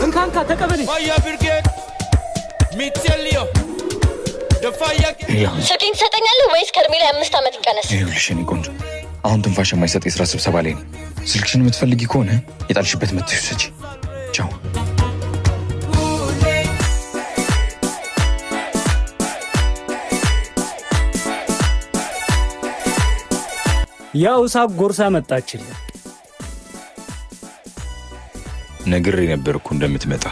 እንካንካ ተቀበል ፋያ ብርጌድ ሚቴልዮ ደፋያ ስልኬን ትሰጠኛለህ ወይስ ከእድሜ ላይ 5 ዓመት ይቀነስ? ይኸውልሽ የኔ ቆንጆ አሁን ትንፋሽ የማይሰጥ የሥራ ስብሰባ ላይ ነኝ። ስልክሽን የምትፈልጊ ከሆነ የጣልሽበት መጥተሽ ውሰጂ። ቻው። ያው ሳብ ጎርሳ መጣችልኝ። ነግሬ ነበርኩ እንደምትመጣ።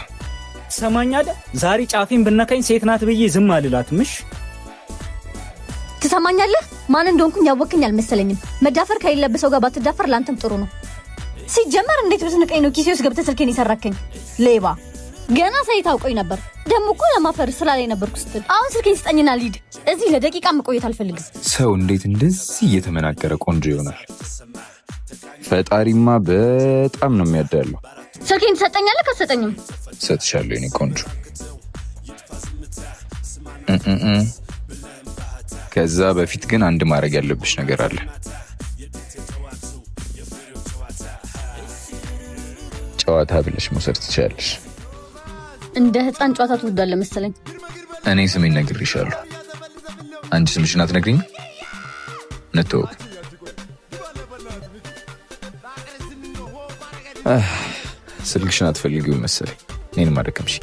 ትሰማኛለህ? ዛሬ ጫፊን ብነካኝ ሴት ናት ብዬ ዝም አልላትምሽ። ትሰማኛለህ? ማን እንደሆንኩኝ ያወቅኝ አልመሰለኝም። መዳፈር ከሌለብህ ጋር ባትዳፈር ላንተም ጥሩ ነው። ሲጀመር እንዴት ብትንቀኝ ነው ኪሴ ውስጥ ገብተህ ስልኬን የሰራከኝ? ሌባ! ገና ሳይታውቀኝ ነበር። ደሞ እኮ ለማፈር ስላለኝ ነበርኩ ስትል አሁን ስልኬን ስጠኝና ልሂድ። እዚህ ለደቂቃ መቆየት አልፈልግም። ሰው እንዴት እንደዚህ እየተመናገረ ቆንጆ ይሆናል? ፈጣሪማ በጣም ነው የሚያዳለው። ስልኬን ትሰጠኛለህ? ከሰጠኝም ሰጥሻለሁ የኔ ቆንጆ። ከዛ በፊት ግን አንድ ማድረግ ያለብሽ ነገር አለ። ጨዋታ ብለሽ መውሰድ ትችያለሽ። እንደ ህፃን ጨዋታ ትወዳለህ መሰለኝ። እኔ ስሜን ነግሬሻለሁ። አንቺ ስምሽን አትነግሪኝ? እንተዋወቅ። ስልክሽን አትፈልጊው መሰለኝ። እኔን ማደከምሽ።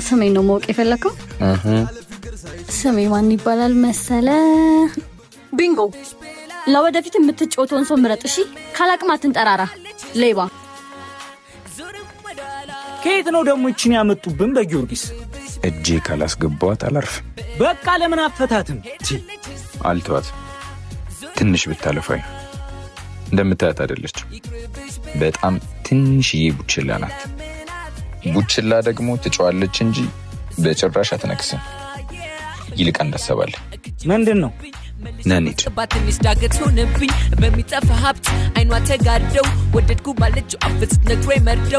ስሜን ነው ማወቅ የፈለከው? ስሜ ማን ይባላል መሰለ? ቢንጎ። ለወደፊት የምትጫወተውን ሰው ምረጥ እሺ? ካላቅም አትንጠራራ ሌባ። ከየት ነው ደግሞ እቺን ያመጡብን? በጊዮርጊስ እጄ ካላስገባዋት አላርፍም። በቃ ለምን አፈታትም? አልተዋት። ትንሽ ብታለፋኝ እንደምታያት አይደለች። በጣም ትንሽዬ ቡችላ ናት። ቡችላ ደግሞ ትጫዋለች እንጂ በጭራሽ አትነክስም። ይልቅ እንዳሰባለን። ምንድን ነው? ነኒድ ባትንሽ ዳገት ሆነብኝ በሚጠፋ ሀብት አይኗ ተጋደው ወደድኩ ባለችው አፍስት ነግሮ መርደው